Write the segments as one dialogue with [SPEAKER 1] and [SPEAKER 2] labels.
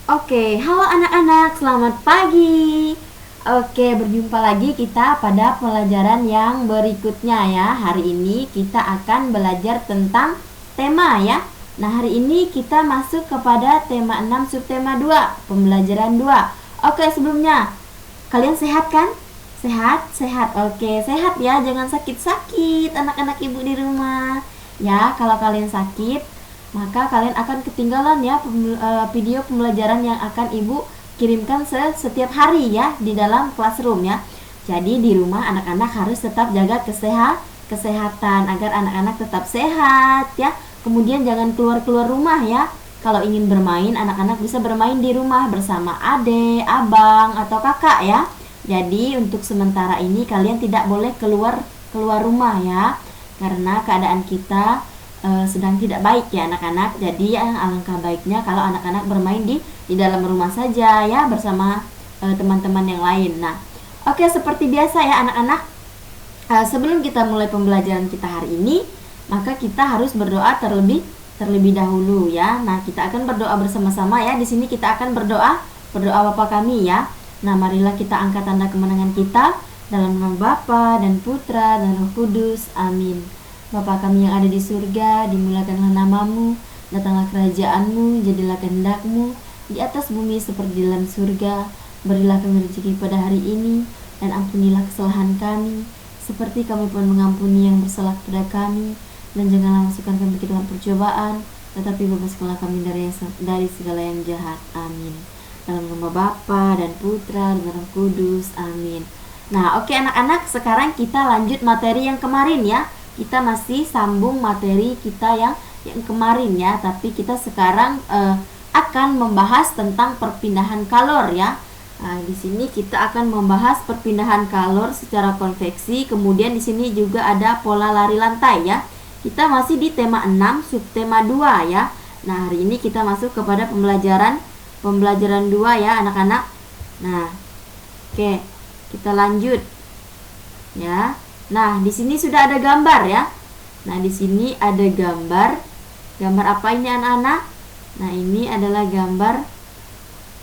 [SPEAKER 1] Oke, halo anak-anak, selamat pagi. Oke, berjumpa lagi kita pada pelajaran yang berikutnya ya. Hari ini kita akan belajar tentang tema ya. Nah, hari ini kita masuk kepada tema 6 subtema 2, pembelajaran 2. Oke, sebelumnya kalian sehat kan? Sehat? Sehat. Oke, sehat ya. Jangan sakit-sakit anak-anak ibu di rumah. Ya, kalau kalian sakit, maka kalian akan ketinggalan ya video pembelajaran yang akan ibu kirimkan setiap hari ya di dalam classroom ya. Jadi di rumah anak-anak harus tetap jaga kesehatan agar anak-anak tetap sehat ya. Kemudian jangan keluar-keluar rumah ya. Kalau ingin bermain, anak-anak bisa bermain di rumah bersama adik, abang, atau kakak ya. Jadi untuk sementara ini kalian tidak boleh keluar rumah ya, karena keadaan kita sedang tidak baik ya anak-anak. Jadi alangkah baiknya kalau anak-anak bermain di dalam rumah saja ya bersama teman-teman yang lain. Nah, oke, seperti biasa ya anak-anak, sebelum kita mulai pembelajaran kita hari ini, maka kita harus berdoa terlebih dahulu ya. Nah, kita akan berdoa bersama-sama ya. Di sini kita akan berdoa Bapa kami ya. Nah, marilah kita angkat tanda kemenangan kita dalam nama Bapa dan Putra dan Roh Kudus. Amin. Bapa kami yang ada di surga, dimuliakanlah namamu, datanglah kerajaanmu, jadilah kehendak-mu di atas bumi seperti di dalam surga. Berilah kami rezeki pada hari ini, dan ampunilah kesalahan kami, seperti kami pun mengampuni yang bersalah kepada kami. Dan janganlah masukkan kami ke dalam percobaan, tetapi bebaskanlah kami dari segala yang jahat. Amin. Dalam nama Bapa dan Putra dan Roh Kudus. Amin. Nah, oke anak-anak, sekarang kita lanjut materi yang kemarin ya. Kita masih sambung materi kita yang kemarin ya, tapi kita sekarang akan membahas tentang perpindahan kalor ya. Nah, di sini kita akan membahas perpindahan kalor secara konveksi. Kemudian di sini juga ada pola lari lantai ya. Kita masih di tema 6 subtema 2 ya. Nah, hari ini kita masuk kepada pembelajaran 2 ya anak-anak. Nah, oke, kita lanjut ya. Nah, di sini sudah ada gambar ya. Nah, di sini ada gambar. Gambar apa ini anak-anak? Nah, ini adalah gambar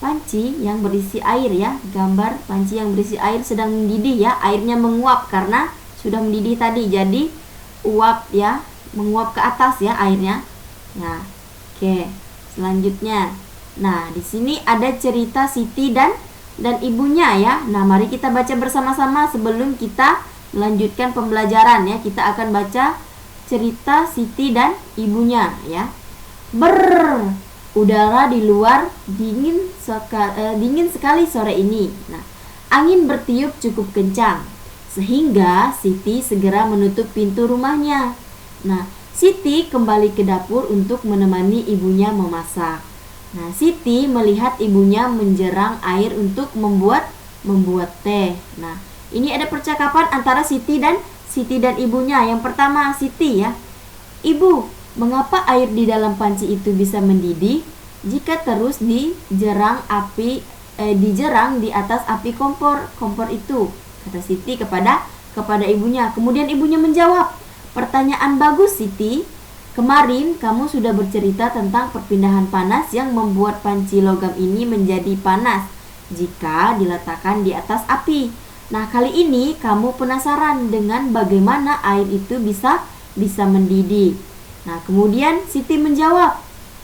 [SPEAKER 1] panci yang berisi air ya. Gambar panci yang berisi air sedang mendidih ya. Airnya menguap karena sudah mendidih tadi. Jadi uap ya, menguap ke atas ya airnya. Nah, oke. Selanjutnya. Nah, di sini ada cerita Siti dan ibunya ya. Nah, mari kita baca bersama-sama sebelum kita melanjutkan pembelajaran ya. Kita akan baca cerita Siti dan ibunya ya. Udara di luar dingin sekali sore ini. Nah, angin bertiup cukup kencang sehingga Siti segera menutup pintu rumahnya. Nah, Siti kembali ke dapur untuk menemani ibunya memasak. Nah, Siti melihat ibunya menjerang air untuk membuat teh. Nah, ini ada percakapan antara Siti dan ibunya. Yang pertama, Siti ya. Ibu, mengapa air di dalam panci itu bisa mendidih jika terus dijerang di atas api kompor itu? Kata Siti kepada ibunya. Kemudian ibunya menjawab, pertanyaan bagus Siti. Kemarin kamu sudah bercerita tentang perpindahan panas yang membuat panci logam ini menjadi panas jika diletakkan di atas api. Nah, kali ini kamu penasaran dengan bagaimana air itu bisa mendidih. Nah, kemudian Siti menjawab,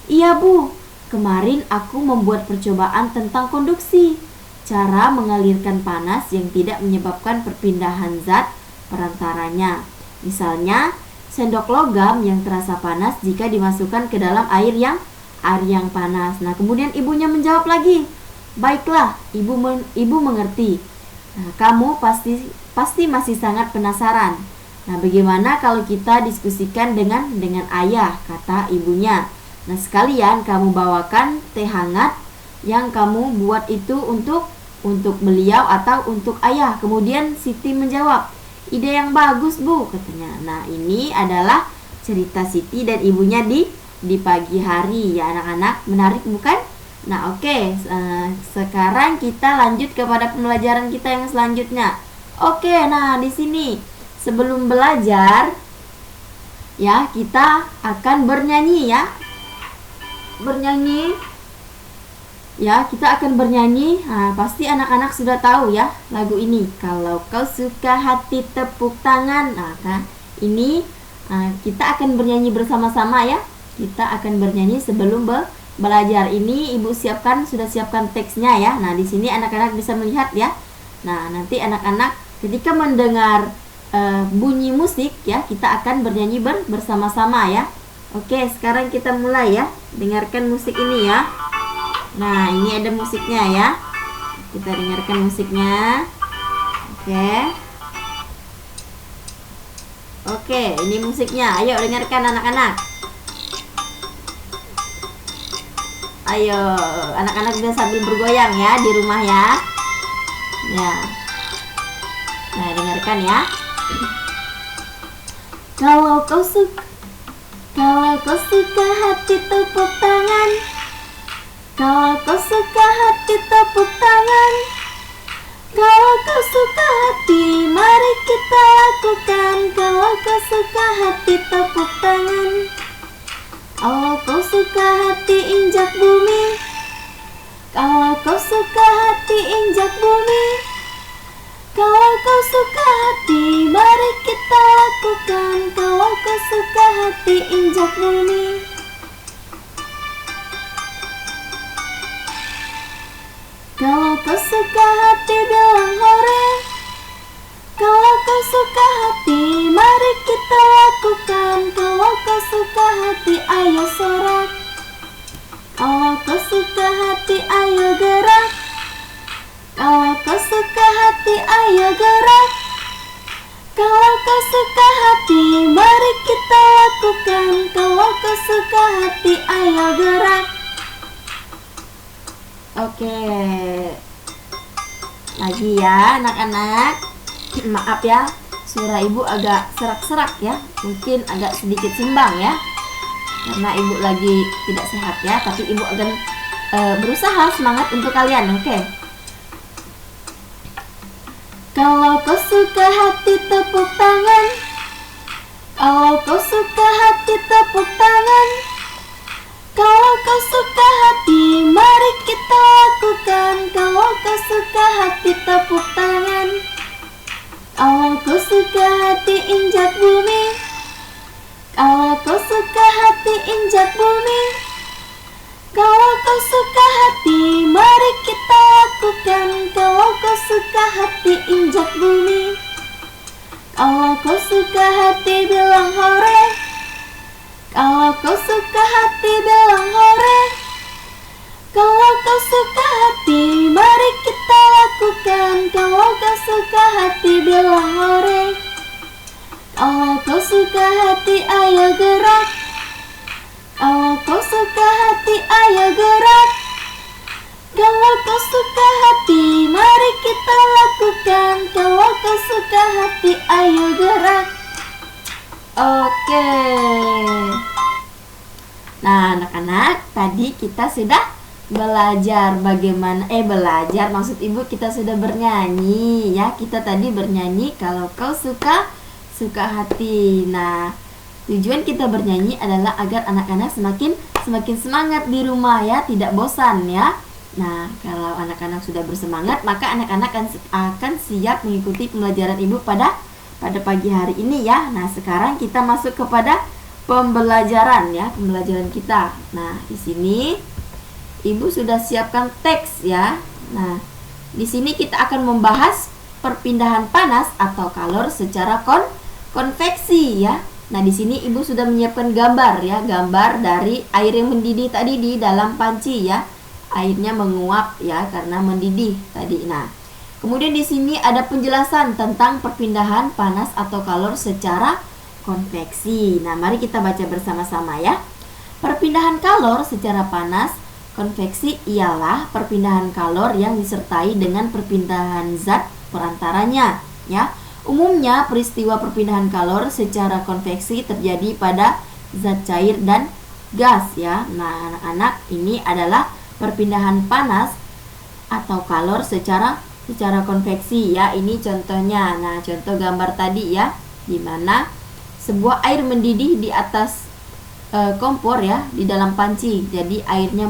[SPEAKER 1] iya Bu, kemarin aku membuat percobaan tentang konduksi, cara mengalirkan panas yang tidak menyebabkan perpindahan zat perantaranya. Misalnya, sendok logam yang terasa panas jika dimasukkan ke dalam air yang panas. Nah, kemudian ibunya menjawab lagi, baiklah, ibu mengerti. Nah, kamu pasti masih sangat penasaran. Nah, bagaimana kalau kita diskusikan dengan ayah, kata ibunya. Nah, sekalian kamu bawakan teh hangat yang kamu buat itu untuk beliau atau untuk ayah. Kemudian Siti menjawab, ide yang bagus Bu, katanya. Nah, ini adalah cerita Siti dan ibunya di pagi hari ya anak-anak. Menarik bukan? Nah, oke. Sekarang kita lanjut kepada pembelajaran kita yang selanjutnya. Oke, nah di sini sebelum belajar ya, kita akan bernyanyi ya. Bernyanyi Ya, kita akan bernyanyi. Nah, pasti anak-anak sudah tahu ya lagu ini. Kalau kau suka hati tepuk tangan. Nah, kan ini kita akan bernyanyi bersama-sama ya. Kita akan bernyanyi sebelum belajar. Ini Ibu sudah siapkan teksnya ya. Nah, di sini anak-anak bisa melihat ya. Nah, nanti anak-anak ketika mendengar bunyi musik ya, kita akan bernyanyi bersama-sama ya. Oke, sekarang kita mulai ya. Dengarkan musik ini ya. Nah, ini ada musiknya ya. Kita dengarkan musiknya. Oke, ini musiknya. Ayo dengarkan anak-anak. Ayo, anak-anak bisa sambil bergoyang ya di rumah ya. Ya. Nah, dengarkan ya. Kalau kau suka hati tepuk tangan. Kalau kau suka hati tepuk tangan. Kalau kau suka hati, mari kita lakukan. Kalau kau suka hati tepuk tangan. Kalau kau suka hati injak bumi. Kalau kau suka hati injak bumi. Kalau kau suka hati, mari kita lakukan. Kalau kau suka hati injak bumi. Kalau kau suka hati bilang hore. Kalau kau suka hati, mari kita lakukan. Kalau kau suka hati, ayo sorak. Kalau kau suka hati, ayo gerak. Kalau kau suka hati, ayo gerak. Kalau kau suka hati, mari kita lakukan. Kalau kau suka hati, ayo gerak. Oke, lagi ya anak-anak. Maaf ya, suara ibu agak serak-serak ya. Mungkin agak sedikit sembang ya, karena ibu lagi tidak sehat ya. Tapi ibu akan berusaha semangat untuk kalian. Oke. Kalau kau suka hati tepuk tangan. Kalau kau suka hati tepuk tangan. Kalau kau suka hati, mari kita lakukan. Kalau kau suka hati tepuk tangan. Kalau kau suka hati injak bumi. Kalau kau suka hati injak bumi. Kalau kau suka hati, mari kita lakukan. Kalau kau suka hati injak bumi. Kalau kau suka hati bilang hore. Kalau kau suka hati bilang hore. Kalau kau suka hati, mari kita lakukan. Kalau kau suka hati bilang hore. Kalau kau suka hati, ayo gerak. Kalau kau suka hati, ayo gerak. Kalau kau suka hati, mari kita lakukan. Kalau kau suka hati, ayo gerak. Oke. Nah, anak-anak, tadi kita sudah belajar maksud ibu kita sudah bernyanyi ya. Kita tadi bernyanyi kalau kau suka hati. Nah, tujuan kita bernyanyi adalah agar anak-anak semakin semangat di rumah ya, tidak bosan ya. Nah, kalau anak-anak sudah bersemangat, maka anak-anak akan siap mengikuti pembelajaran ibu pada pagi hari ini ya. Nah, sekarang kita masuk kepada pembelajaran kita. Nah, di sini ibu sudah siapkan teks ya. Nah, di sini kita akan membahas perpindahan panas atau kalor secara konveksi ya. Nah, di sini ibu sudah menyiapkan gambar ya, gambar dari air yang mendidih tadi di dalam panci ya. Airnya menguap ya karena mendidih tadi. Nah, kemudian di sini ada penjelasan tentang perpindahan panas atau kalor secara konveksi. Nah, mari kita baca bersama-sama ya. Perpindahan kalor secara panas konveksi ialah perpindahan kalor yang disertai dengan perpindahan zat perantaranya ya. Umumnya peristiwa perpindahan kalor secara konveksi terjadi pada zat cair dan gas ya. Nah, anak-anak, ini adalah perpindahan panas atau kalor secara konveksi ya. Ini contohnya. Nah, contoh gambar tadi ya, di mana sebuah air mendidih di atas kompor ya, di dalam panci. Jadi airnya